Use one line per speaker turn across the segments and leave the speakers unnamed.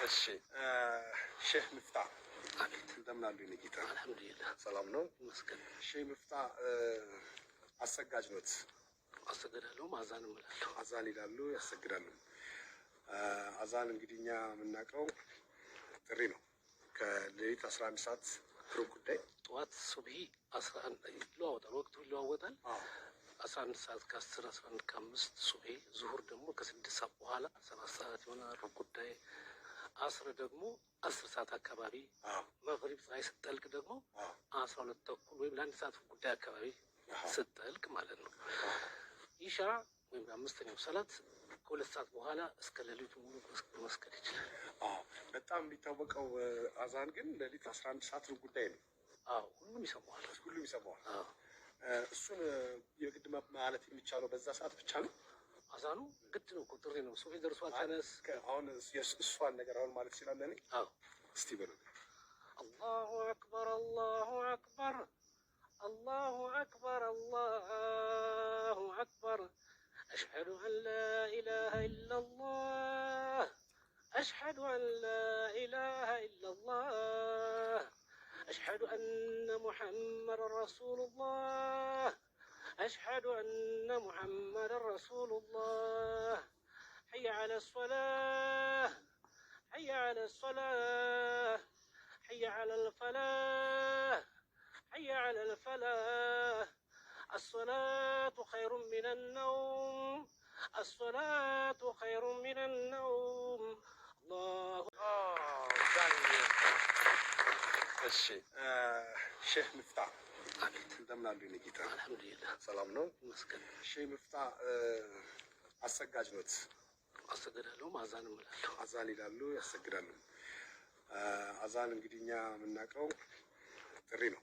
እሺ ሼህ ሚፍታህ እንደምን አሉ? ጌታ
አልሐምዱሊላህ
ሰላም ነው
ይመስገን።
ሼህ ሚፍታህ አሰጋጅ ኖት?
አሰግዳለሁ፣ አዛን እላለሁ።
አዛን ይላሉ፣ ያሰግዳሉ። አዛን እንግዲህ እኛ የምናውቀው ጥሪ ነው። ከሌሊት 11 ሰዓት ሩብ ጉዳይ
ጠዋት ሱብሂ 11 ይለዋወጣል፣ ወቅቱ ይለዋወጣል። 11 ሰዓት ከ10 11 ከ5 ሱብሂ፣ ዙሁር ደግሞ ከ6 ሰዓት በኋላ 7 ሰዓት ይሆናል። ሩብ ጉዳይ አስር ደግሞ 10 ሰዓት አካባቢ፣ መግሪብ ፀሐይ ስትጠልቅ ደግሞ 12 ተኩል ወይም ለአንድ ሰዓት ጉዳይ አካባቢ ስትጠልቅ ማለት ነው። ኢሻ ወይም አምስተኛው ሰላት ከ2 ሰዓት በኋላ እስከ ሌሊቱ ሙሉ መስገድ ይችላል።
በጣም የሚታወቀው አዛን ግን ሌሊት 11 ሰዓት ሩብ ጉዳይ ነው።
ሁሉም ይሰማዋል፣
ሁሉም ይሰማዋል። እሱን የግድ ማለት የሚቻለው በዛ ሰዓት ብቻ ነው።
አዛኑ ግድ ነው እኮ ጥሪ ነው። ሱብሂ ደርሷል፣ ተነስ።
አሁን እሷን ነገር አሁን ማለት ይችላል። እስቲ በሉ
አላሁ አክበር፣ አላሁ አክበር፣ አላሁ አክበር፣ አላሁ አክበር፣ አሽሀዱ አን ላ ኢላሀ ኢለላህ፣ አሽሀዱ አን ላ ኢላሀ ኢለላህ፣ አሽሀዱ አነ ሙሐመደን ረሱሉላህ፣ أشهد أن محمد رسول الله، حي على الصلاة، حي على الصلاة، حي على الفلاح، حي على الفلاح، الصلاة خير من النوم، الصلاة خير من النوم. الله
ሼህ ሚፍታህ እንደምን አሉ? ጌታ
አልሐምዱሊላህ
ሰላም ነው
ይመስገን።
ሼህ ሚፍታህ አሰጋጅ ኖት?
አሰግዳለሁ፣ አዛን እላለሁ።
አዛን ይላሉ፣ ያሰግዳሉ። አዛን እንግዲህ እኛ የምናውቀው ጥሪ ነው።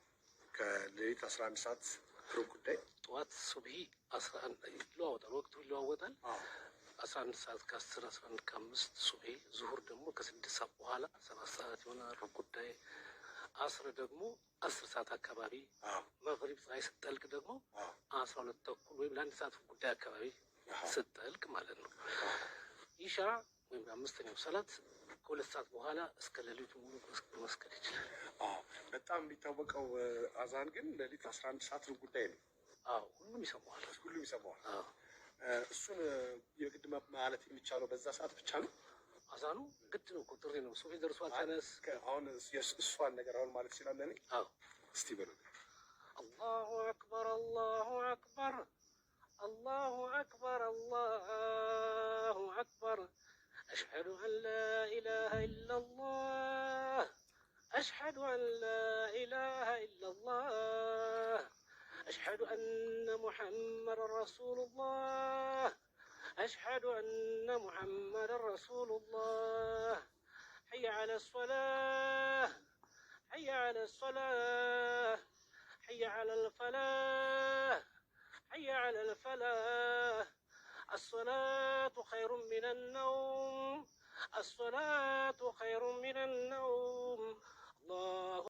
ከሌሊት 11 ሰዓት ሩብ ጉዳይ
ጠዋት ሱብሂ 11 ይለዋወጣል፣ ወቅቱ ይለዋወጣል። 11 ሰዓት ከ10 11 ከ5 ሱብሂ፣ ዙሁር ደግሞ ከ6 ሰዓት በኋላ 7 ሰዓት ይሆናል። ሩብ ጉዳይ አስር ደግሞ 10 ሰዓት አካባቢ፣ መግሪብ ፀሐይ ስትጠልቅ ደግሞ 12 ተኩል ወይም ለአንድ ሰዓት ጉዳይ አካባቢ ስትጠልቅ ማለት ነው። ኢሻ ወይም አምስተኛው ሰላት ከ2 ሰዓት በኋላ እስከ ሌሊቱ ሙሉ መስገድ ይችላል።
በጣም የሚታወቀው አዛን ግን ሌሊት 11 ሰዓት ሩብ ጉዳይ ነው።
ሁሉም ይሰማዋል፣
ሁሉም ይሰማዋል። እሱን የግድ ማለት የሚቻለው በዛ ሰዓት ብቻ ነው።
አዛኑ ግድ ነው እኮ ጥሪ ነው። ሱብሂ ደርሷል፣ ተነስ።
አሁን እሷን ነገር አሁን ማለት ይችላል። እስቲ በሉ
አላሁ አክበር፣ አላሁ አክበር፣ አላሁ አክበር፣ አላሁ አክበር፣ አሽሀዱ አን ላ ኢላሀ ኢለላህ፣ አሽሀዱ አን ላ ኢላሀ ኢለላህ፣ አሽሀዱ አነ ሙሐመደን ረሱሉላህ፣ أشهد أن محمد رسول الله، حي على الصلاة، حي على الصلاة، حي على الفلاح، حي على الفلاح، الصلاة خير من النوم، الصلاة خير من النوم. الله